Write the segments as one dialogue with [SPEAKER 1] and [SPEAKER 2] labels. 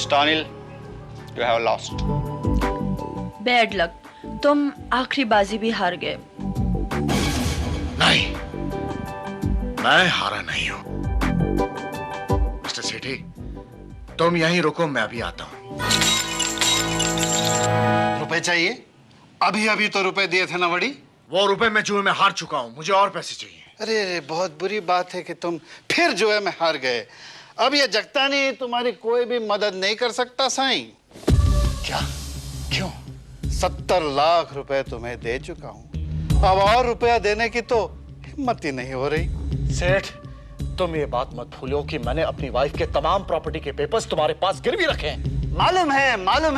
[SPEAKER 1] Mister Anil, you have lost.
[SPEAKER 2] Bad luck, तुम आखिरी बाजी भी हार गए।
[SPEAKER 3] नहीं, मैं हारा नहीं हूं। मिस्टर सेठी, तुम यहीं रुको, मैं अभी आता हूं।
[SPEAKER 4] रुपए चाहिए? अभी अभी तो रुपए दिए थे ना बड़ी।
[SPEAKER 3] वो रुपए मैं जुए में हार चुका हूं, मुझे और पैसे चाहिए।
[SPEAKER 4] अरे अरे, बहुत बुरी बात है कि तुम फिर जुए में हार गए। अब ये जगतानी तुम्हारी कोई भी मदद नहीं कर सकता साईं।
[SPEAKER 3] क्या? क्यों?
[SPEAKER 4] 70 लाख रुपए तुम्हें दे चुका हूं, अब और रुपया देने की तो हिम्मत ही नहीं हो रही।
[SPEAKER 3] सेठ, तुम ये बात मत भूलो कि मैंने अपनी वाइफ के तमाम प्रॉपर्टी के पेपर्स तुम्हारे पास गिरवी रखे हैं।
[SPEAKER 4] मालूम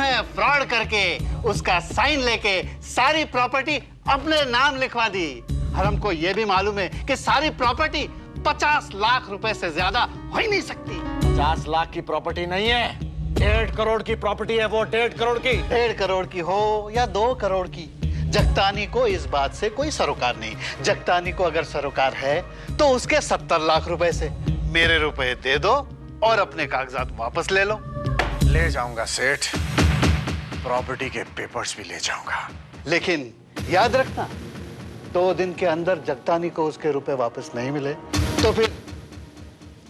[SPEAKER 4] है, फ्रॉड करके उसका साइन लेके सारी प्रॉपर्टी अपने नाम लिखवा दी। और हमको ये भी मालूम है कि सारी प्रॉपर्टी 50 लाख रुपए से ज्यादा हो ही नहीं सकती।
[SPEAKER 3] 50 लाख की प्रॉपर्टी नहीं है, 1.5 करोड़ की प्रॉपर्टी है वो, 1.5 करोड़ की।
[SPEAKER 4] 1.5 करोड़ की हो या 2 करोड़ की, जगतानी को इस बात से कोई सरोकार नहीं। जगतानी को अगर सरोकार है तो उसके 70 लाख रुपए से मेरे रुपए दे दो और अपने कागजात वापस ले लो।
[SPEAKER 3] ले जाऊंगा सेठ, प्रॉपर्टी के पेपर्स भी ले जाऊंगा।
[SPEAKER 4] लेकिन याद रखना, 2 दिन के अंदर जगतानी को उसके रुपए वापस नहीं मिले तो फिर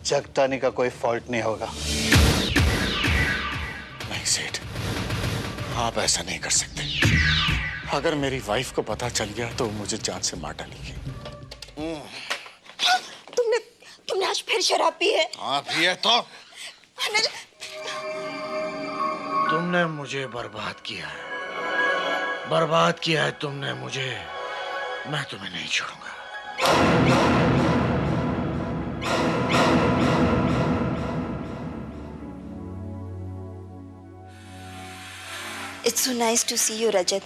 [SPEAKER 4] जगतानी का कोई फॉल्ट नहीं होगा।
[SPEAKER 3] नहीं सेठ, आप ऐसा नहीं कर सकते। अगर मेरी वाइफ को पता चल गया तो मुझे जान से मार डालेगी।
[SPEAKER 5] तुमने आज फिर शराब पी है?
[SPEAKER 3] हाँ पिए तो।
[SPEAKER 5] अनिल,
[SPEAKER 3] तुमने मुझे बर्बाद किया है, बर्बाद किया है तुमने मुझे, मैं तुम्हें नहीं छोड़ूंगा।
[SPEAKER 5] It's so nice to see you Rajat.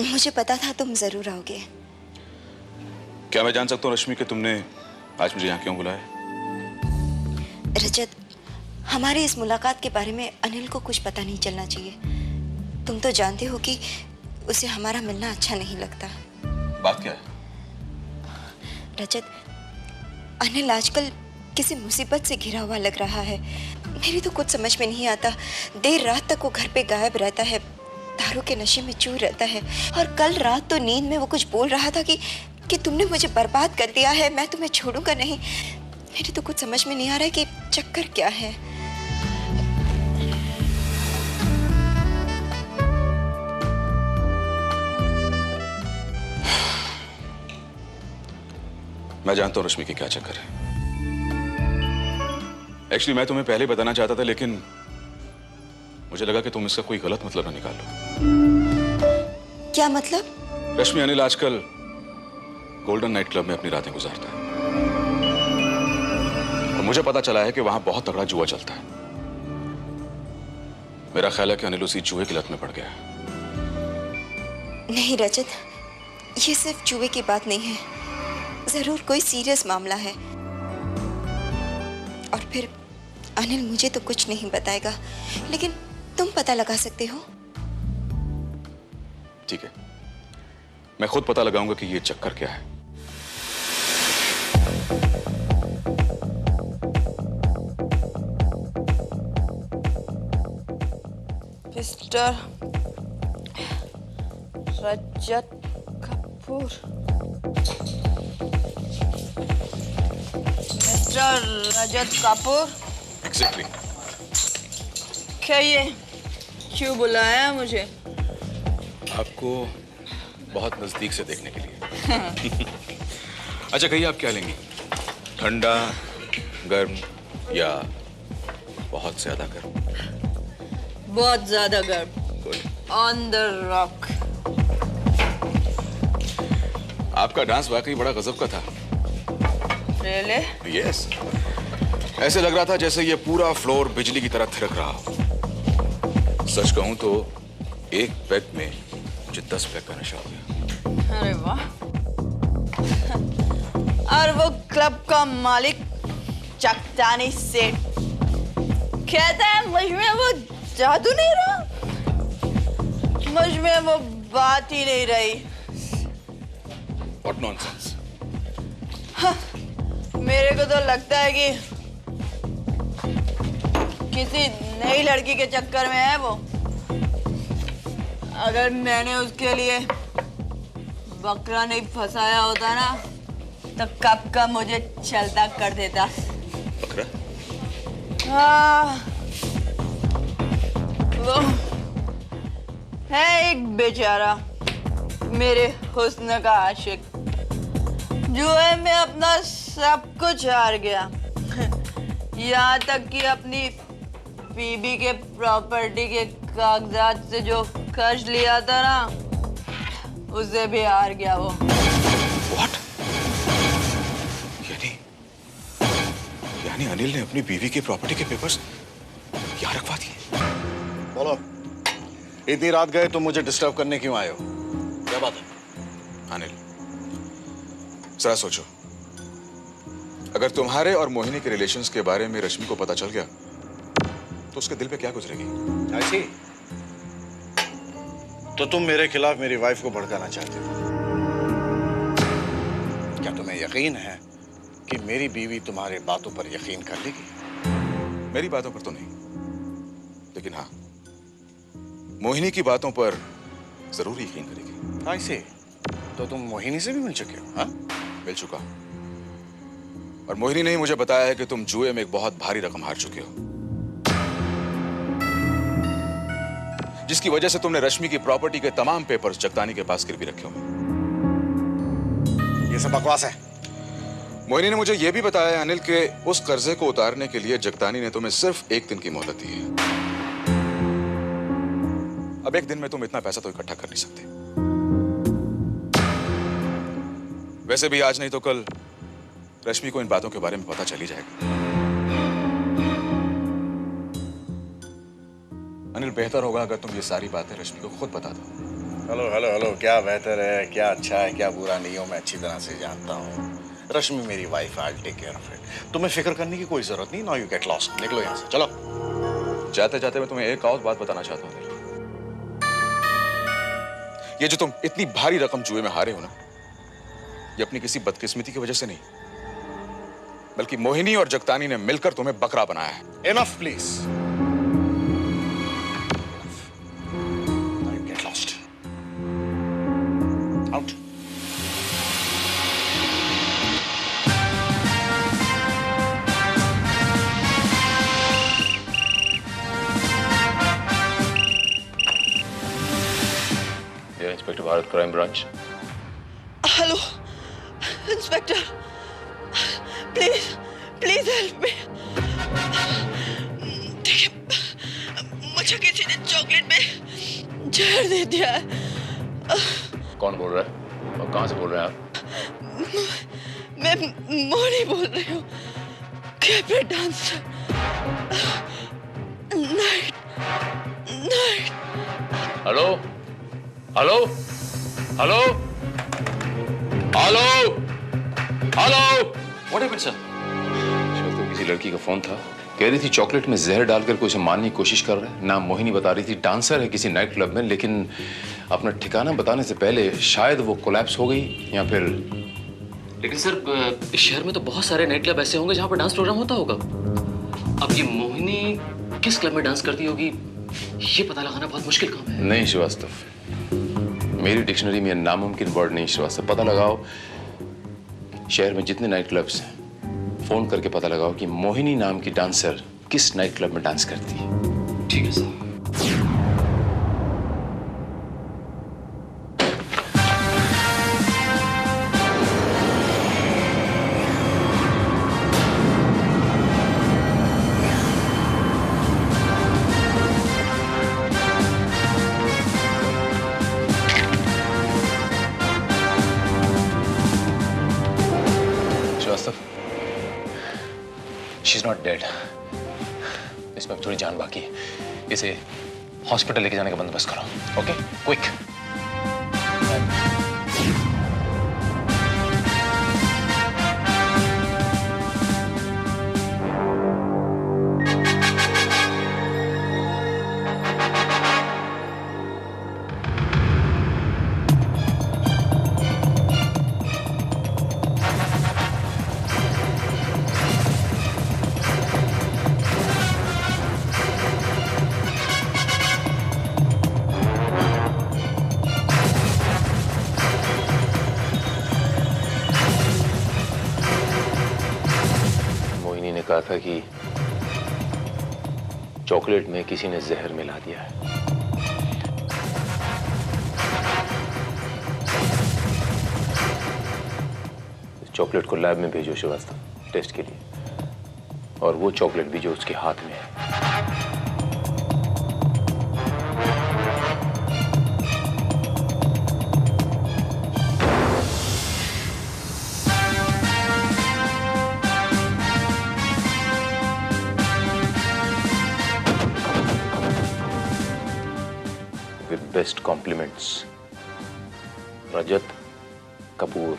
[SPEAKER 5] मुझे पता था तुम जरूर आओगे।
[SPEAKER 6] क्या मैं जान सकता हूँ रश्मि कि तुमने आज मुझे यहाँ क्यों बुलाया?
[SPEAKER 5] रजत, हमारी इस मुलाकात के बारे में अनिल को कुछ पता नहीं चलना चाहिए। तुम तो जानते हो कि उसे हमारा मिलना अच्छा नहीं लगता।
[SPEAKER 6] बात क्या है?
[SPEAKER 5] रजत, अनिल आजकल किसी मुसीबत से घिरा हुआ लग रहा है। मेरी तो कुछ समझ में नहीं आता। देर रात तक वो घर पे गायब रहता है, दारू के नशे में चूर रहता है। और कल रात तो नींद में वो कुछ बोल रहा था कि तुमने मुझे बर्बाद कर दिया है, मैं तुम्हें छोड़ूंगा नहीं। मेरी तो कुछ समझ में नहीं आ रहा है कि चक्कर क्या है।
[SPEAKER 6] मैं जानता हूँ रश्मि की क्या चक्कर है। एक्चुअली मैं तुम्हें पहले बताना चाहता था, लेकिन मुझे लगा कि तुम इसका कोई गलत मतलब न निकालो।
[SPEAKER 5] क्या मतलब?
[SPEAKER 6] रश्मि, अनिल आजकल गोल्डन नाइट क्लब में अपनी रातें गुजारता है और मुझे पता चला है कि वहां बहुत तगड़ा जुआ चलता है। मेरा ख्याल है कि अनिल उसी जुए की लत में पड़ गया है।
[SPEAKER 5] नहीं रजत, ये सिर्फ जुए की बात नहीं है, जरूर कोई सीरियस मामला है। और फिर अनिल मुझे तो कुछ नहीं बताएगा, लेकिन तुम पता लगा सकते हो।
[SPEAKER 6] ठीक है, मैं खुद पता लगाऊंगा कि ये चक्कर क्या है।
[SPEAKER 2] मिस्टर रजत कपूर, मिस्टर रजत कपूर,
[SPEAKER 6] एग्जैक्टली।
[SPEAKER 2] क्या ये क्यों बुलाया है मुझे?
[SPEAKER 6] आपको बहुत नजदीक से देखने के लिए। अच्छा कहिए, आप क्या लेंगी? ठंडा, गर्म या बहुत ज्यादा गर्म?
[SPEAKER 2] बहुत ज्यादा गर्म। On the rock.
[SPEAKER 6] आपका डांस वाकई बड़ा गजब का था।
[SPEAKER 2] Really?
[SPEAKER 6] यस, ऐसे लग रहा था जैसे ये पूरा फ्लोर बिजली की तरह थिरक रहा हो। सच कहूं तो एक पैग में मुझे 10 पैग का नशा हो गया।
[SPEAKER 2] अरे वाह। और वो क्लब का मालिक चकतानी सेठ कहता है मुझ में वो जादू नहीं रहा, मुझ में वो बात ही नहीं रही।
[SPEAKER 6] What nonsense?
[SPEAKER 2] मेरे को तो लगता है कि किसी नई लड़की के चक्कर में है वो। अगर मैंने उसके लिए बकरा नहीं फंसाया होता ना तो कब का मुझे चलता कर देता।
[SPEAKER 6] बकरा?
[SPEAKER 2] हाँ, वो है एक बेचारा मेरे हुस्न का आशिक, जुए में अपना सब कुछ हार गया, यहाँ तक कि अपनी बीबी के प्रॉपर्टी के कागजात से जो कर्ज लिया था ना उसे भी हार गया वो।
[SPEAKER 6] What? यानी अनिल ने अपनी बीवी की प्रॉपर्टी के पेपर्स यहाँ रखवा दिए।
[SPEAKER 3] बोलो, इतनी रात गए तो मुझे डिस्टर्ब करने क्यों आए हो? क्या बात है?
[SPEAKER 6] अनिल, जरा सोचो, अगर तुम्हारे और मोहिनी के रिलेशंस के बारे में रश्मि को पता चल गया तो उसके दिल पे क्या गुजरेगी?
[SPEAKER 3] ऐसी? तो तुम मेरे खिलाफ मेरी वाइफ को भड़काना चाहते हो? क्या तुम्हें यकीन है कि मेरी बीवी तुम्हारे बातों पर यकीन कर लेगी?
[SPEAKER 6] मेरी बातों पर तो नहीं, लेकिन हाँ, मोहिनी की बातों पर जरूर यकीन करेगी।
[SPEAKER 3] ऐसे? तो तुम मोहिनी से भी मिल चुके हो? हाँ?
[SPEAKER 6] मिल चुका हूं, और मोहिनी ने ही मुझे बताया है कि तुम जुए में एक बहुत भारी रकम हार चुके हो, जिसकी वजह से तुमने रश्मि की प्रॉपर्टी के तमाम पेपर्स जगतानी के पास गिरवी रखे हुए।
[SPEAKER 3] ये सब बकवास है।
[SPEAKER 6] मोहिनी ने मुझे यह भी बताया है अनिल के उस कर्जे को उतारने के लिए जगतानी ने तुम्हें सिर्फ 1 दिन की मोहलत दी है। अब 1 दिन में तुम इतना पैसा तो इकट्ठा कर नहीं सकते। वैसे भी आज नहीं तो कल रश्मि को इन बातों के बारे में पता चल ही जाएगा। अनिल, बेहतर होगा अगर तुम ये सारी बातें रश्मि को खुद बता दो।
[SPEAKER 3] हेलो हेलो हेलो, क्या बेहतर है, क्या अच्छा है, क्या बुरा नहीं हो, मैं अच्छी तरह से जानता हूँ। रश्मि मेरी वाइफ है, I will take care of it. तुम्हें फिक्र करने की कोई जरूरत नहीं। Now you get lost. निकलो यहाँ से, चलो।
[SPEAKER 6] जाते जाते मैं तुम्हें एक और बात बताना चाहता हूँ। ये जो तुम इतनी भारी रकम जुए में हारे हो ना, ये अपनी किसी बदकिस्मती की वजह से नहीं, बल्कि मोहिनी और जगतानी ने मिलकर तुम्हें बकरा बनाया है।
[SPEAKER 3] Enough, please. Now you get lost. Out.
[SPEAKER 6] ये inspector Bharat crime branch.
[SPEAKER 2] Hello inspector, please please help me. देखिए, मुझे किसी ने चॉकलेट में जहर दे दिया है।
[SPEAKER 6] कौन बोल रहा है और कहां से बोल रहे हैं आप?
[SPEAKER 2] मैं मोहिनी बोल रही हूँ, cabaret dancer. Night night.
[SPEAKER 6] Hello hello hello hello hello.
[SPEAKER 7] What happened sir? शायद तो किसी लड़की का फोन था, कह रही थी चॉकलेट में जहर डालकर कोई उसे मारने की कोशिश कर रहा है। नाम मोहिनी बता रही थी, डांसर है किसी नाइट क्लब में, लेकिन अपना ठिकाना बताने से पहले शायद वो कोलैप्स हो गई या फिर।
[SPEAKER 8] लेकिन सर, इस शहर में तो बहुत सारे नाइट क्लब ऐसे होंगे जहाँ पर डांस प्रोग्राम होता होगा। अब ये मोहिनी किस क्लब में डांस करती होगी, ये पता लगाना बहुत मुश्किल काम है।
[SPEAKER 7] नहीं श्रीवास्तव, मेरी डिक्शनरी में नामुमकिन वर्ड नहीं श्रीवास्तव। पता लगाओ शहर में जितने नाइट क्लब्स हैं, फोन करके पता लगाओ कि मोहिनी नाम की डांसर किस नाइट क्लब में डांस करती है।
[SPEAKER 8] ठीक है sir.
[SPEAKER 7] She is not dead. इसमें थोड़ी जान बाकी है, इसे हॉस्पिटल लेके जाने का बंदोबस्त करो। Okay, quick. रहा था कि चॉकलेट में किसी ने जहर मिला दिया है। चॉकलेट को लैब में भेजो श्रीवास्तव, टेस्ट के लिए, और वो चॉकलेट भी जो उसके हाथ में है। With best compliments, रजत कपूर।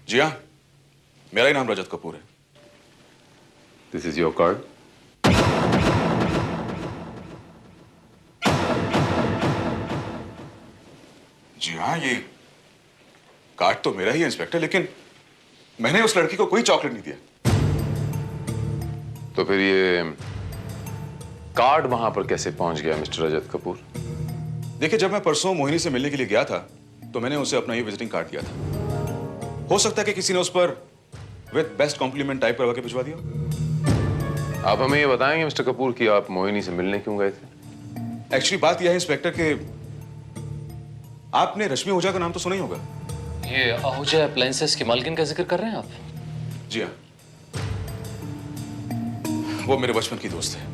[SPEAKER 6] जी हाँ, मेरा ही नाम रजत कपूर है।
[SPEAKER 7] This is your card.
[SPEAKER 6] जी हाँ, ये कार्ड तो मेरा ही है इंस्पेक्टर, लेकिन मैंने उस लड़की को कोई चॉकलेट नहीं दिया।
[SPEAKER 7] तो फिर ये कार्ड वहां पर कैसे पहुंच गया मिस्टर रजत कपूर?
[SPEAKER 6] देखिए, जब मैं परसों मोहिनी से मिलने के लिए गया था तो मैंने उसे अपना ये विजिटिंग कार्ड दिया था। हो सकता है कि किसी ने उस पर विद बेस्ट कॉम्प्लीमेंट टाइप करवा के भिजवा दिया।
[SPEAKER 7] आप हमें ये बताएंगे मिस्टर कपूर कि आप मोहिनी से मिलने क्यों गए थे?
[SPEAKER 6] एक्चुअली बात यह है इंस्पेक्टर कि आपने रश्मि आहूजा का नाम तो सुना ही होगा।
[SPEAKER 8] ये आहूजा अप्लायंसेस की मालकिन का जिक्र कर रहे हैं आप?
[SPEAKER 6] जी हाँ, वो मेरे बचपन की दोस्त है।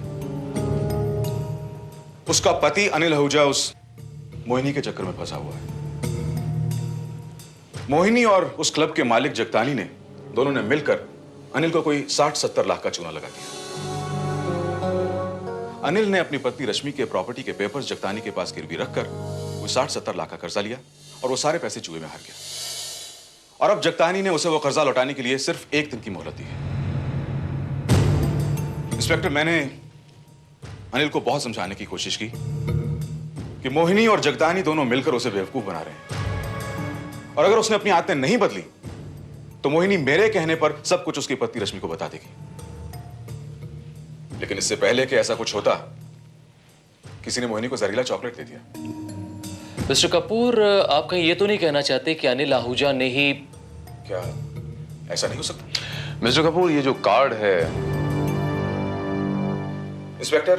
[SPEAKER 6] उसका पति अनिल आहूजा उस मोहिनी के चक्कर में फंसा हुआ है। मोहिनी और उस क्लब के मालिक जगतानी ने दोनों ने मिलकर अनिल को कोई 60-70 लाख का चूना लगा दिया। अनिल ने अपनी पत्नी रश्मि के प्रॉपर्टी के पेपर्स जगतानी के पास गिरवी रखकर कोई 60-70 लाख का कर्जा लिया और वो सारे पैसे जुए में हार गया। और अब जगतानी ने उसे वो कर्जा लौटाने के लिए सिर्फ 1 दिन की मोहलत दी है। इंस्पेक्टर, मैंने अनिल को बहुत समझाने की कोशिश की कि मोहिनी और जगतानी दोनों मिलकर उसे बेवकूफ बना रहे हैं, और अगर उसने अपनी आदतें नहीं बदली तो मोहिनी मेरे कहने पर सब कुछ उसकी पत्नी रश्मि को बता देगी। लेकिन इससे पहले कि ऐसा कुछ होता, किसी ने मोहिनी को जहरीला चॉकलेट दे दिया।
[SPEAKER 8] मिस्टर कपूर, आप कहीं ये तो नहीं कहना चाहते कि अनिल आहूजा ने ही?
[SPEAKER 6] क्या ऐसा नहीं हो सकता?
[SPEAKER 7] मिस्टर कपूर, ये जो कार्ड है।
[SPEAKER 6] इंस्पेक्टर,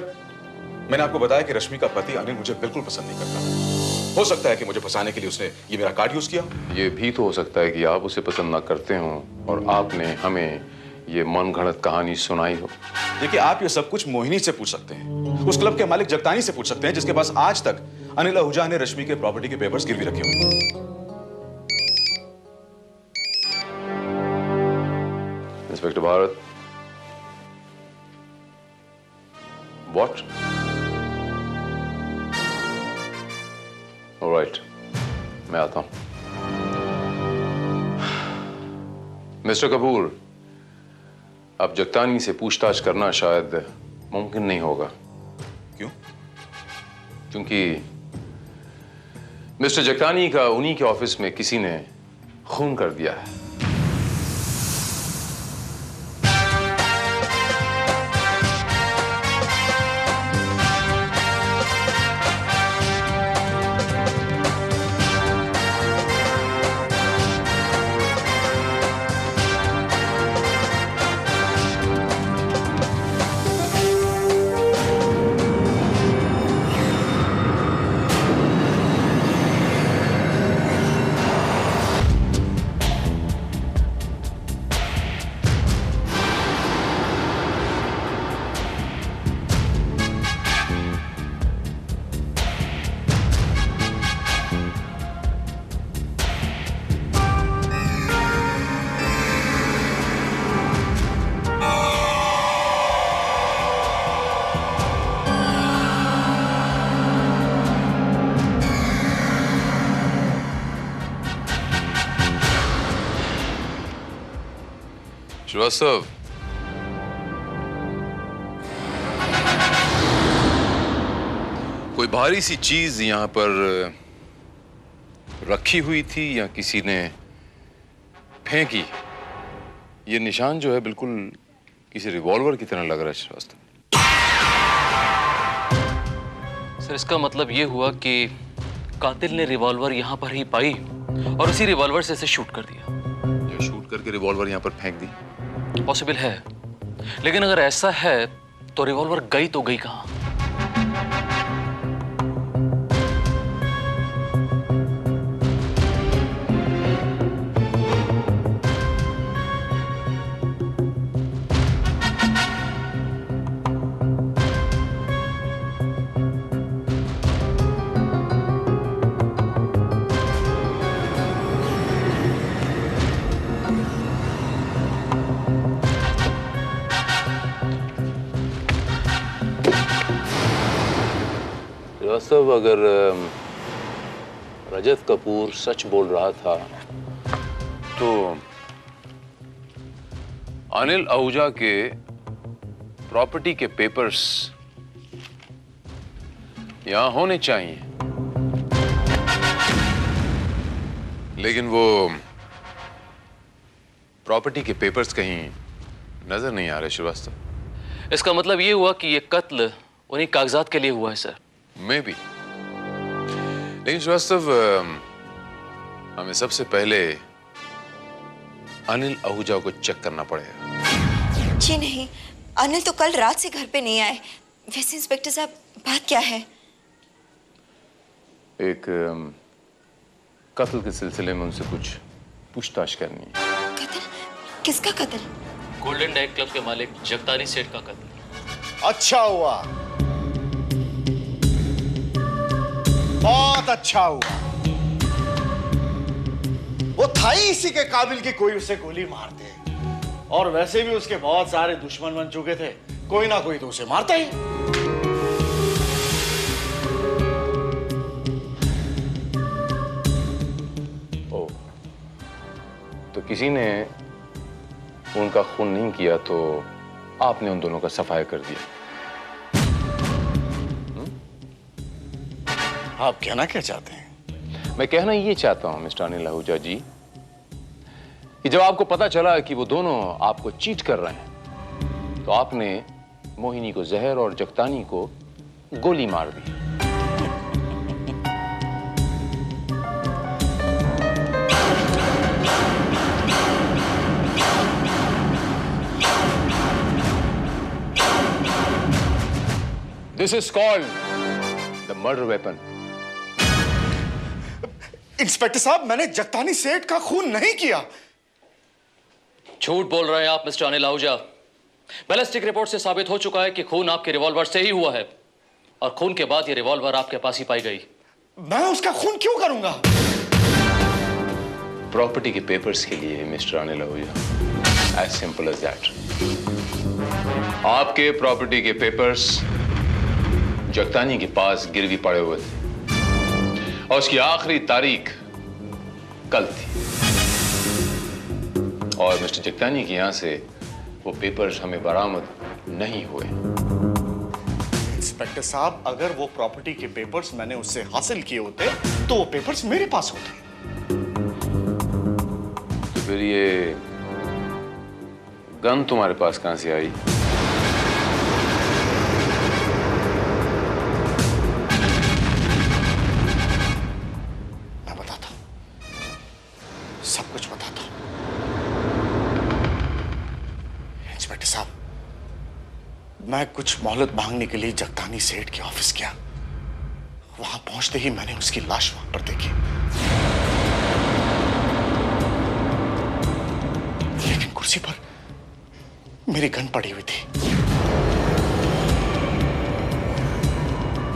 [SPEAKER 6] मैंने आपको बताया कि रश्मि का पति अनिल मुझे बिल्कुल पसंद नहीं करता। हो सकता है कि मुझे फंसाने के लिए उसने ये मेरा कार्ड यूज किया।
[SPEAKER 7] ये भी तो हो सकता है कि आप उसे पसंद ना करते हो और आपने हमें ये मनगढ़ंत कहानी सुनाई हो।
[SPEAKER 6] देखिए, आप ये सब कुछ मोहिनी से पूछ सकते हैं, उस क्लब के मालिक जगतानी से पूछ सकते हैं जिसके पास आज तक अनिल आहूजा ने रश्मि के प्रॉपर्टी के पेपर्स गिरवी रखे हुए हैं।
[SPEAKER 7] Inspector Bharat, what? ऑलराइट, मैं आता हूं। मिस्टर कपूर, अब जगतानी से पूछताछ करना शायद मुमकिन नहीं होगा।
[SPEAKER 6] क्यों?
[SPEAKER 7] क्योंकि मिस्टर जगतानी का उन्हीं के ऑफिस में किसी ने खून कर दिया है। श्रीवास्तव, कोई भारी सी चीज यहां पर रखी हुई थी या किसी ने फेंकी? ये निशान जो है बिल्कुल किसी रिवॉल्वर की तरह लग रहा है श्रीवास्तव।
[SPEAKER 8] सर, इसका मतलब ये हुआ कि कातिल ने रिवॉल्वर यहां पर ही पाई और उसी रिवॉल्वर से इसे शूट कर दिया।
[SPEAKER 7] के रिवॉल्वर यहाँ पर फेंक दी?
[SPEAKER 8] पॉसिबल है, लेकिन अगर ऐसा है तो रिवॉल्वर गई तो गई कहाँ?
[SPEAKER 7] श्रीवास्तव, अगर रजत कपूर सच बोल रहा था तो अनिल आहूजा के प्रॉपर्टी के पेपर्स यहां होने चाहिए, लेकिन वो प्रॉपर्टी के पेपर्स कहीं नजर नहीं आ रहे श्रीवास्तव।
[SPEAKER 8] इसका मतलब ये हुआ कि ये कत्ल उन्हीं कागजात के लिए हुआ है सर।
[SPEAKER 7] मे बी, लेकिन श्रीवास्तव हमें सबसे पहले अनिल आहूजा को चेक करना पड़ेगा।
[SPEAKER 5] जी नहीं, अनिल तो कल रात से घर पे नहीं आए। वैसे इंस्पेक्टर साहब, बात क्या है?
[SPEAKER 7] एक कत्ल के सिलसिले में उनसे कुछ पूछताछ करनी है।
[SPEAKER 5] कत्ल? किसका कत्ल?
[SPEAKER 8] गोल्डन नाइट क्लब के मालिक जगतानी सेठ का कत्ल।
[SPEAKER 3] अच्छा हुआ, बहुत अच्छा हुआ। वो था ही इसी के काबिल कि कोई उसे गोली मार दे, और वैसे भी उसके बहुत सारे दुश्मन बन चुके थे, कोई ना कोई तो उसे मारता ही।
[SPEAKER 7] ओ, तो किसी ने उनका खून नहीं किया तो आपने उन दोनों का सफाया कर दिया।
[SPEAKER 3] आप कहना क्या चाहते हैं?
[SPEAKER 7] मैं कहना ये चाहता हूं मिस्टर अनिल आहूजा जी कि जब आपको पता चला कि वो दोनों आपको चीट कर रहे हैं तो आपने मोहिनी को जहर और जगतानी को गोली मार दी। This is called the murder weapon.
[SPEAKER 3] Inspector साहब, मैंने जगतानी सेठ का खून नहीं किया।
[SPEAKER 8] झूठ बोल रहे हैं आप mister Anil Ahuja. Ballistic report से साबित हो चुका है कि खून आपके रिवॉल्वर से ही हुआ है, और खून के बाद ये रिवॉल्वर आपके पास ही पाई गई।
[SPEAKER 3] मैं उसका खून क्यों करूंगा?
[SPEAKER 7] प्रॉपर्टी के पेपर्स के लिए mister Anil Ahuja, as simple as that. आपके प्रॉपर्टी के पेपर्स जगतानी के पास गिरवी पड़े हुए थे और उसकी आखिरी तारीख कल थी, और मिस्टर जगतानी के यहां से वो पेपर्स हमें बरामद नहीं हुए।
[SPEAKER 3] इंस्पेक्टर साहब, अगर वो प्रॉपर्टी के पेपर्स मैंने उससे हासिल किए होते तो वो पेपर्स मेरे पास होते।
[SPEAKER 7] तो फिर ये गन तुम्हारे पास कहां से आई?
[SPEAKER 3] सब कुछ बताता हूं। इंस्पेक्टर साहब, मैं कुछ मोहलत मांगने के लिए जगतानी सेठ के ऑफिस गया। वहां पहुंचते ही मैंने उसकी लाश वहां पर देखी, लेकिन कुर्सी पर मेरी गन पड़ी हुई थी।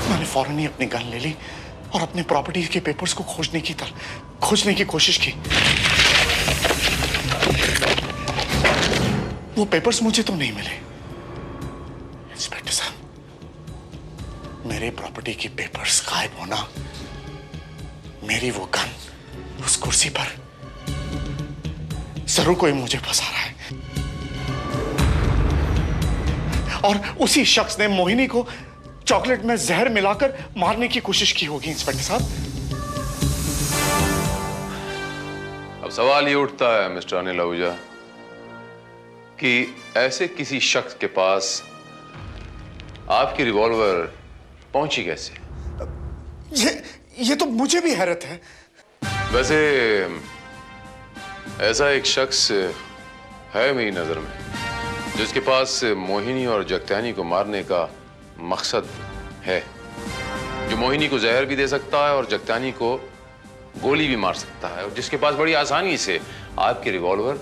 [SPEAKER 3] मैंने फौरन ही अपनी गन ले ली और अपने प्रॉपर्टी के पेपर्स को खोजने की कोशिश की। वो पेपर्स मुझे तो नहीं मिले। इंस्पेक्टर साहब, मेरे प्रॉपर्टी की पेपर्स गायब होना, मेरी वो गन उस कुर्सी पर, जरूर कोई मुझे फंसा रहा है। और उसी शख्स ने मोहिनी को चॉकलेट में जहर मिलाकर मारने की कोशिश की होगी। इंस्पेक्टर साहब,
[SPEAKER 7] अब सवाल ये उठता है मिस्टर अनिल आहूजा कि ऐसे किसी शख्स के पास आपकी रिवॉल्वर पहुंची कैसे?
[SPEAKER 3] ये तो मुझे भी हैरत है।
[SPEAKER 7] वैसे ऐसा एक शख्स है मेरी नजर में जिसके पास मोहिनी और जगत्यानी को मारने का मकसद है, जो मोहिनी को जहर भी दे सकता है और जगत्यानी को गोली भी मार सकता है, और जिसके पास बड़ी आसानी से आपकी रिवॉल्वर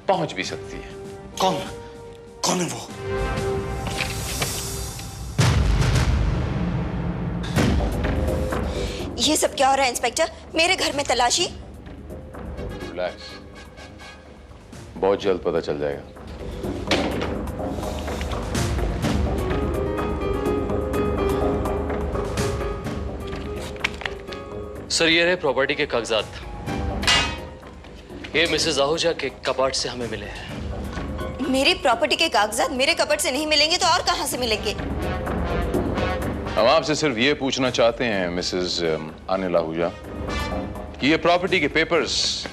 [SPEAKER 7] पहुंच भी सकती है।
[SPEAKER 3] कौन कौन है वो?
[SPEAKER 5] ये सब क्या हो रहा है इंस्पेक्टर? मेरे घर में तलाशी?
[SPEAKER 7] रिलैक्स, बहुत जल्द पता चल जाएगा।
[SPEAKER 8] सर ये रहे प्रॉपर्टी के कागजात। ये मिसेस आहूजा के कपाट से हमें मिले हैं।
[SPEAKER 5] मेरी प्रॉपर्टी के कागजात मेरे कपट से नहीं मिलेंगे तो और कहां से मिलेंगे?
[SPEAKER 7] हम आपसे सिर्फ ये पूछना चाहते हैं मिसेस अनिल आहूजा कि ये प्रॉपर्टी के पेपर्स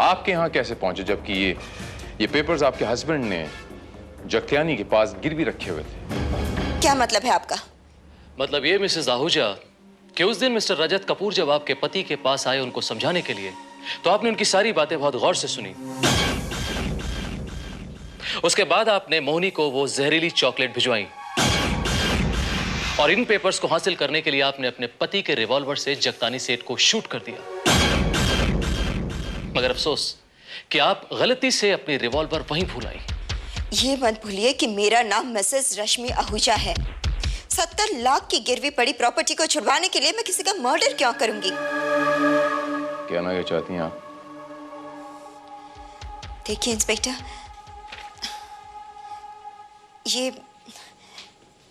[SPEAKER 7] आपके यहाँ कैसे पहुंचे, जबकि ये पेपर्स आपके हस्बैंड ने जगत्यानी के पास गिरवी रखे हुए थे।
[SPEAKER 5] क्या मतलब है आपका?
[SPEAKER 8] मतलब ये मिसेस आहूजा कि उस दिन मिस्टर रजत कपूर जब आपके पति के पास आए उनको समझाने के लिए, तो आपने उनकी सारी बातें बहुत गौर से सुनी। उसके बाद आपने मोहिनी को वो जहरीली चॉकलेट भिजवाई और इन पेपर्स को हासिल करने के लिए आपने अपने पति के रिवॉल्वर से जगतानी सेठ को शूट कर दिया। मगर अफसोस कि आप गलती से अपनी रिवॉल्वर वहीं भूल आई।
[SPEAKER 5] ये मत भूलिए कि मेरा नाम मिसेस रश्मि आहूजा है। 70 लाख की गिरवी पड़ी प्रॉपर्टी को छुड़वाने के लिए मैं किसी का मर्डर क्यों करूंगी?
[SPEAKER 7] कहना क्या चाहती हैं आप?
[SPEAKER 5] देखिए इंस्पेक्टर,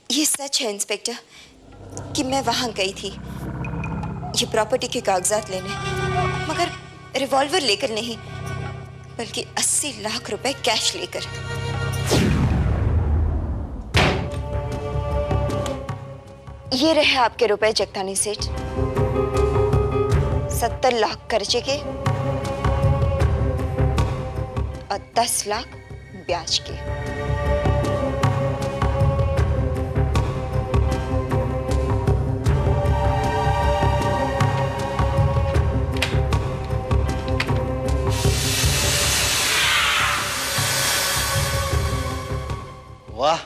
[SPEAKER 5] ये सच है इंस्पेक्टर कि मैं वहां गई थी ये प्रॉपर्टी के कागजात लेने, मगर रिवॉल्वर लेकर नहीं बल्कि 80 लाख रुपए कैश लेकर। ये रहे आपके रुपए जगतानी सेठ, 70 लाख कर्जे के और 10 लाख ब्याज के।
[SPEAKER 4] वाह,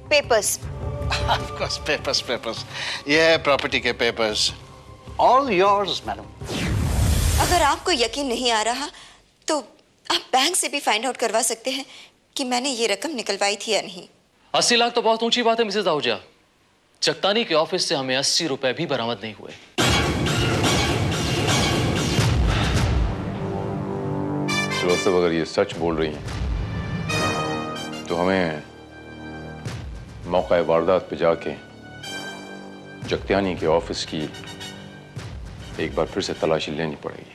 [SPEAKER 5] पेपर्स।
[SPEAKER 4] Of course papers. ये है प्रॉपर्टी के पेपर्स, ऑल योर्स मैडम।
[SPEAKER 5] अगर आपको यकीन नहीं आ रहा तो आप बैंक से भी फाइंड आउट करवा सकते हैं कि मैंने ये रकम निकलवाई थी या नहीं।
[SPEAKER 8] 80 लाख तो बहुत ऊंची बात है मिसेस आहूजा। जगतानी के ऑफिस से हमें 80 रुपए भी बरामद नहीं हुए।
[SPEAKER 7] तो अगर ये सच बोल रही हैं तो हमें मौका वारदात पे जाके जगत्यानी के ऑफिस की एक बार फिर से तलाशी लेनी पड़ेगी।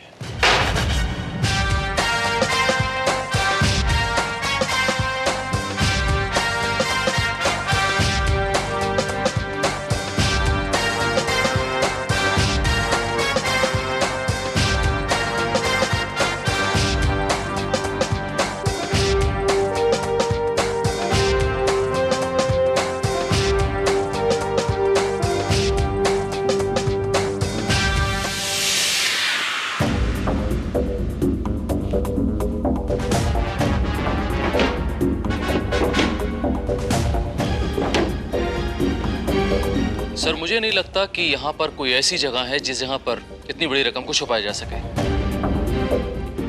[SPEAKER 8] सर मुझे नहीं लगता कि यहाँ पर कोई ऐसी जगह है जिस जहाँ पर इतनी बड़ी रकम को छुपाया जा सके।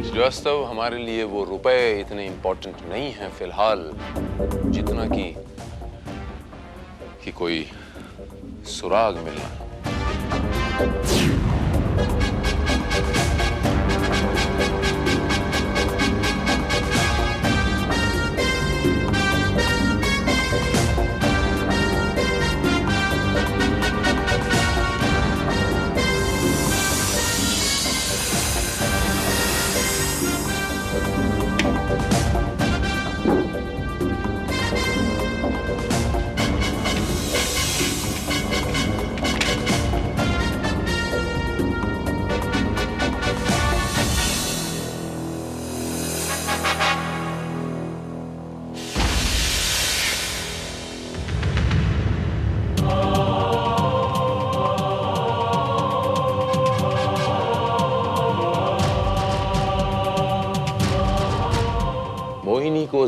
[SPEAKER 7] श्रीवास्तव, हमारे लिए वो रुपए इतने इंपॉर्टेंट नहीं हैं फिलहाल, जितना कि कोई सुराग मिलना।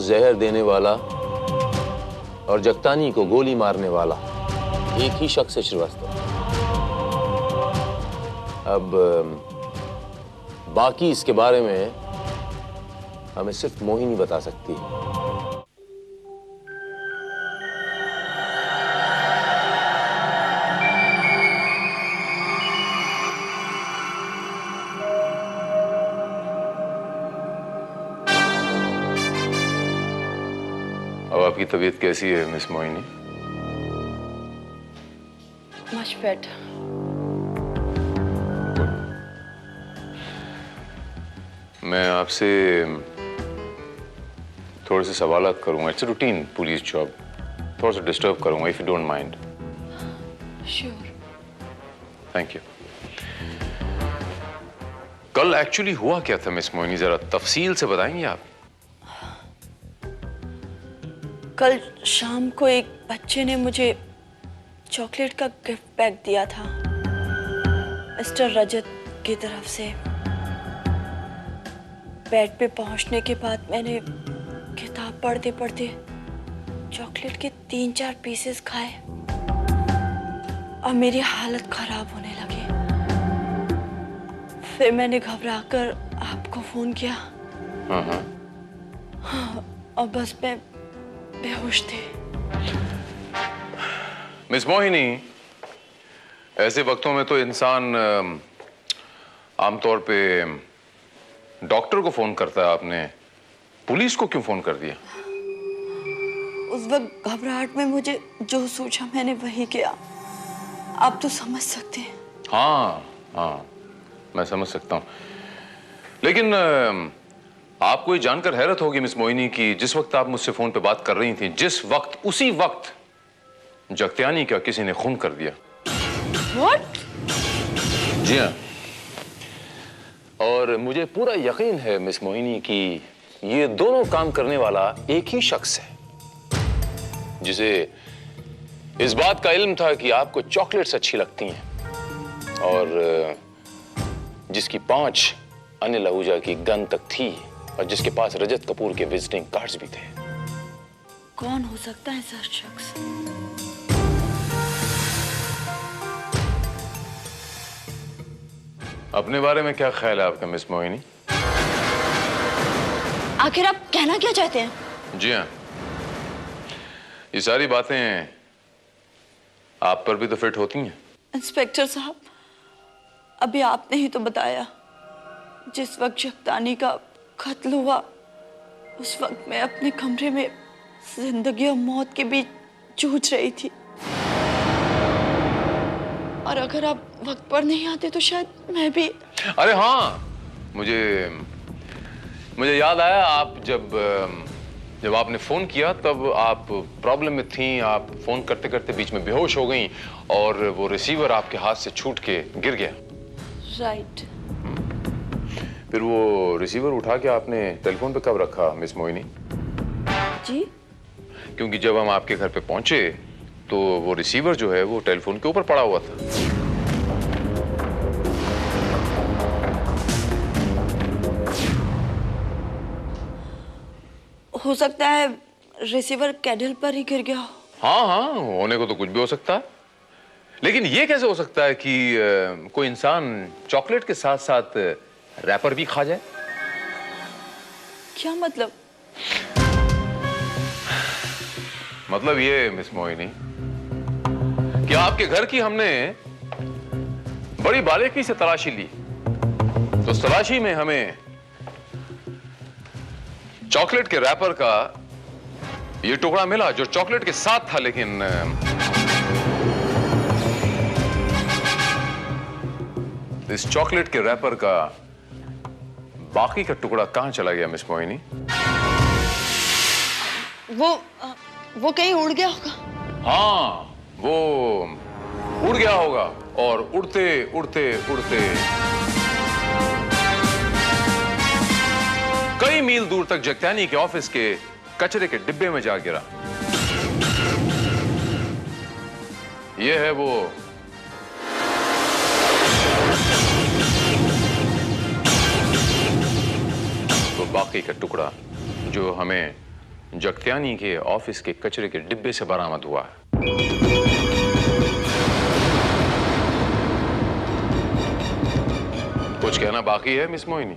[SPEAKER 7] जहर देने वाला और जगतानी को गोली मारने वाला एक ही शख्स है श्रीवास्तव। अब बाकी इसके बारे में हमें सिर्फ मोहिनी बता सकती है। अब आपकी तबीयत कैसी है मिस मोहिनी?
[SPEAKER 2] Much better.
[SPEAKER 7] मैं आपसे थोड़े से सवालात करूंगा। It's routine police job. थोड़ा सा डिस्टर्ब करूंगा if you don't mind.
[SPEAKER 2] Sure.
[SPEAKER 7] Thank you. कल एक्चुअली हुआ क्या था मिस मोहिनी, जरा तफसील से बताएंगे आप?
[SPEAKER 2] कल शाम को एक बच्चे ने मुझे चॉकलेट का गिफ्ट पैक दिया था मिस्टर रजत की तरफ से। बेड पे पहुंचने के बाद मैंने किताब पढ़ते पढ़ते चॉकलेट के 3-4 पीसेस खाए और मेरी हालत खराब होने लगी। फिर मैंने घबराकर आपको फोन किया। हाँ, और बस मैं बेहोश थी।
[SPEAKER 7] मिस मोहिनी, ऐसे वक्तों में तो इंसान आमतौर पे डॉक्टर को फोन करता है। आपने पुलिस को क्यों फोन कर दिया?
[SPEAKER 2] उस वक्त घबराहट में मुझे जो सूझा मैंने वही किया। आप तो समझ सकते हैं।
[SPEAKER 7] हाँ, मैं समझ सकता हूँ। लेकिन आपको ये जानकर हैरत होगी मिस मोहिनी कि जिस वक्त आप मुझसे फोन पे बात कर रही थी, जिस वक्त उसी वक्त जगत्यानी का किसी ने खून कर दिया।
[SPEAKER 2] What?
[SPEAKER 7] जी हाँ। और मुझे पूरा यकीन है मिस मोहिनी कि ये दोनों काम करने वाला एक ही शख्स है, जिसे इस बात का इल्म था कि आपको चॉकलेट्स अच्छी लगती हैं और जिसकी 5 अनिल आहूजा की गन तक थी और जिसके पास रजत कपूर के विजिटिंग कार्ड्स भी थे।
[SPEAKER 2] कौन हो सकता है ऐसा शख्स?
[SPEAKER 7] अपने बारे में क्या ख्याल है आपका मिस मोहिनी?
[SPEAKER 2] आखिर आप कहना क्या चाहते हैं?
[SPEAKER 7] जी हाँ, ये सारी बातें आप पर भी तो फिट होती हैं।
[SPEAKER 2] इंस्पेक्टर साहब, अभी आपने ही तो बताया जिस वक्त जगतानी का कत्ल हुआ उस वक्त मैं अपने कमरे में जिंदगी और मौत के बीच जूझ रही थी। और अगर आप वक्त पर नहीं आते तो शायद मैं भी।
[SPEAKER 7] अरे हाँ, मुझे याद आया, आप जब आपने फोन किया तब आप प्रॉब्लम में थी। आप फोन करते करते बीच में बेहोश हो गई और वो रिसीवर आपके हाथ से छूट के गिर गया।
[SPEAKER 2] राइट।
[SPEAKER 7] फिर वो रिसीवर उठा के आपने टेलीफोन पे कब रखा मिस मोहिनी?
[SPEAKER 2] जी?
[SPEAKER 7] क्योंकि जब हम आपके घर पे पहुंचे तो वो रिसीवर जो है वो टेलीफोन के ऊपर पड़ा हुआ था।
[SPEAKER 2] हो सकता है रिसीवर कैंडल पर ही गिर गया हो।
[SPEAKER 7] हाँ, होने को तो कुछ भी हो सकता है, लेकिन ये कैसे हो सकता है कि कोई इंसान चॉकलेट के साथ साथ रैपर भी खा जाए?
[SPEAKER 2] क्या मतलब?
[SPEAKER 7] मतलब ये मिस मोहिनी कि आपके घर की हमने बड़ी बारीकी से तलाशी ली, तो उस तलाशी में हमें चॉकलेट के रैपर का ये टुकड़ा मिला जो चॉकलेट के साथ था, लेकिन इस चॉकलेट के रैपर का बाकी का टुकड़ा कहां चला गया मिस मोहिनी?
[SPEAKER 2] वो कहीं उड़ गया होगा।
[SPEAKER 7] हाँ, वो उड़ गया होगा और उड़ते उड़ते उड़ते कई मील दूर तक जगत्यानी के ऑफिस के कचरे के डिब्बे में जा गिरा। यह है वो बाकी का टुकड़ा जो हमें जगत्यानी के ऑफिस के कचरे के डिब्बे से बरामद हुआ है। कुछ कहना बाकी है मिस मोहिनी?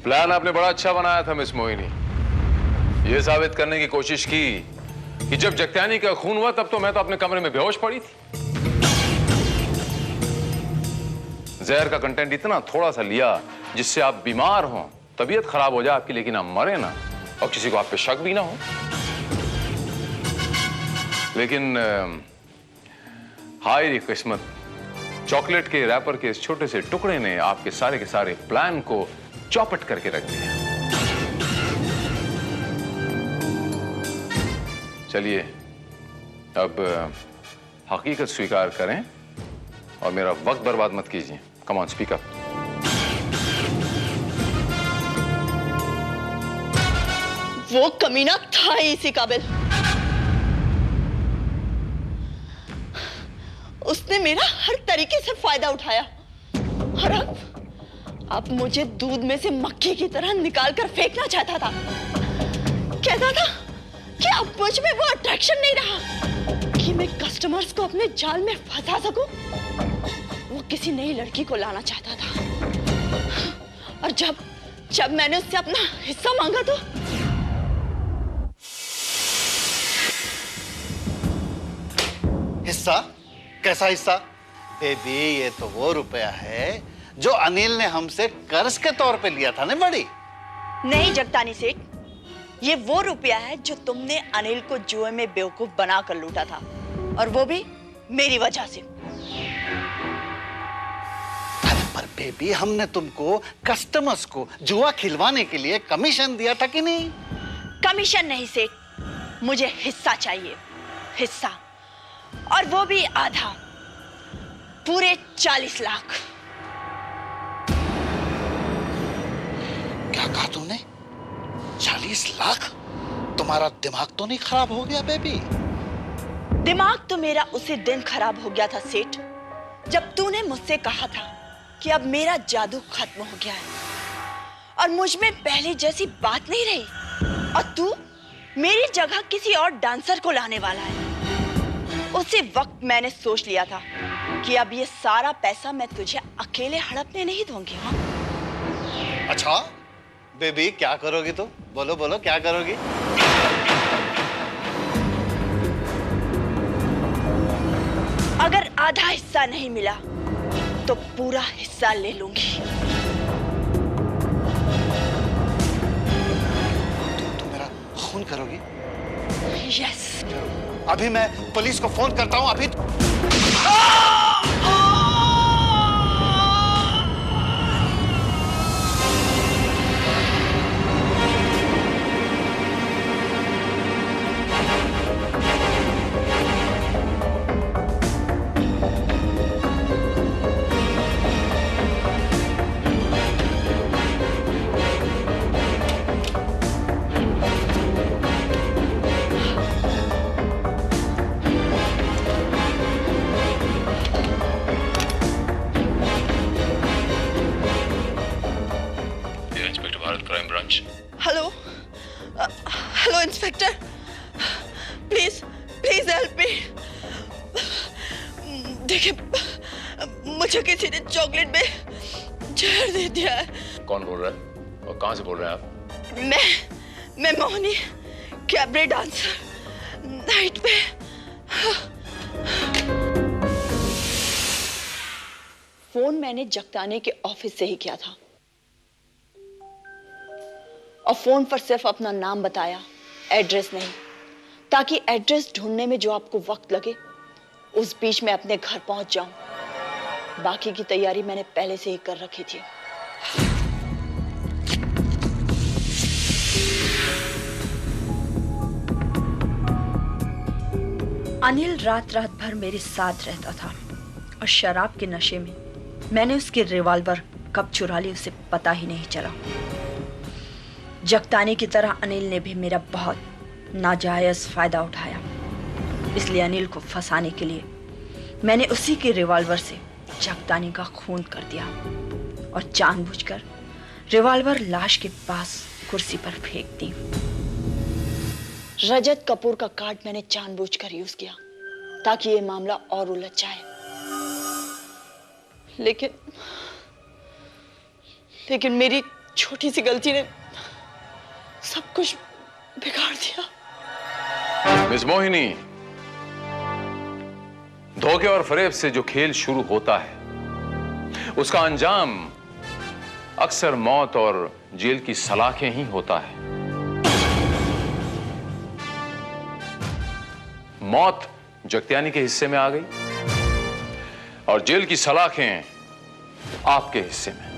[SPEAKER 7] प्लान आपने बड़ा अच्छा बनाया था मिस मोहिनी। यह साबित करने की कोशिश की कि जब जगत्यानी का खून हुआ तब तो मैं तो अपने कमरे में बेहोश पड़ी थी। जहर का कंटेंट इतना थोड़ा सा लिया जिससे आप बीमार हो, तबीयत खराब हो जाए आपकी, लेकिन आप मरे ना और किसी को आप पे शक भी ना हो। लेकिन हाय रे किस्मत, चॉकलेट के रैपर के इस छोटे से टुकड़े ने आपके सारे के सारे प्लान को चौपट करके रख दिया। चलिए अब हकीकत स्वीकार करें और मेरा वक्त बर्बाद मत कीजिए। Come on, speak up.
[SPEAKER 2] वो कमीना था ही इसी काबिल। उसने मेरा हर तरीके से फायदा उठाया और अब मुझे दूध में से मक्खी की तरह निकाल कर फेंकना चाहता था। कहता था कि अब मुझ में वो अट्रैक्शन नहीं रहा कि मैं कस्टमर्स को अपने जाल में फंसा सकूं। वो किसी नई लड़की को लाना चाहता था और जब मैंने उससे अपना हिस्सा मांगा तो
[SPEAKER 4] हिस्सा? कैसा हिस्सा? बेबी ये तो वो रुपया है जो अनिल ने हमसे कर्ज के तौर पे लिया था ना बड़ी।
[SPEAKER 2] नहीं जगतानी सेठ, ये वो रुपया है जो तुमने अनिल को जुए में बेवकूफ बनाकर लूटा था, और वो भी मेरी वजह से।
[SPEAKER 4] अरे पर बेबी, हमने तुमको कस्टमर्स को जुआ खिलवाने के लिए कमीशन दिया था कि नहीं?
[SPEAKER 2] कमीशन नहीं सेठ, मुझे हिस्सा चाहिए, हिस्सा, और वो भी आधा, पूरे 40 लाख।
[SPEAKER 4] क्या कहा तुमने? 40 लाख? तुम्हारा दिमाग तो नहीं खराब हो गया बेबी?
[SPEAKER 2] दिमाग तो मेरा उसी दिन खराब हो गया था सेठ, जब तूने मुझसे कहा था कि अब मेरा जादू खत्म हो गया है और मुझ में पहले जैसी बात नहीं रही और तू मेरी जगह किसी और डांसर को लाने वाला है। उसी वक्त मैंने सोच लिया था कि अब ये सारा पैसा मैं तुझे अकेले हड़पने नहीं दूंगी। हाँ?
[SPEAKER 4] अच्छा बेबी, क्या करोगी तुम? बोलो बोलो, क्या करोगी?
[SPEAKER 2] अगर आधा हिस्सा नहीं मिला तो पूरा हिस्सा ले लूंगी।
[SPEAKER 4] तुम मेरा खून करोगी?
[SPEAKER 2] यस।
[SPEAKER 4] अभी मैं पुलिस को फोन करता हूं। अभी
[SPEAKER 2] hello inspector, please please help me. देखिए, मुझे किसी ने चॉकलेट में जहर दे दिया है।
[SPEAKER 7] कौन बोल रहा है और कहां से बोल रहे हैं आप?
[SPEAKER 2] मैं मोहिनी, कैबरे डांसर, नाइट पे। फोन मैंने जगताने के ऑफिस से ही किया था और फोन पर सिर्फ अपना नाम बताया, एड्रेस नहीं, ताकि एड्रेस ढूंढने में जो आपको वक्त लगे उस बीच में अपने घर पहुंच जाऊं। बाकी की तैयारी मैंने पहले से ही कर रखी थी। अनिल रात रात भर मेरे साथ रहता था और शराब के नशे में मैंने उसकी रिवॉल्वर कब चुरा ली उसे पता ही नहीं चला। जगतानी की तरह अनिल ने भी मेरा बहुत नाजायज फायदा उठाया, इसलिए अनिल को फंसाने के लिए मैंने उसी के रिवॉल्वर से जगतानी का खून कर दिया और जानबूझकर रिवॉल्वर लाश के पास कुर्सी पर फेंक दी। रजत कपूर का कार्ड मैंने जानबूझकर यूज किया ताकि ये मामला और उलझ जाए, लेकिन मेरी छोटी सी गलती ने सब कुछ बिगाड़ दिया।
[SPEAKER 7] मिस मोहिनी, धोखे और फरेब से जो खेल शुरू होता है उसका अंजाम अक्सर मौत और जेल की सलाखें ही होता है। मौत जगत्यानी के हिस्से में आ गई और जेल की सलाखें आपके हिस्से में।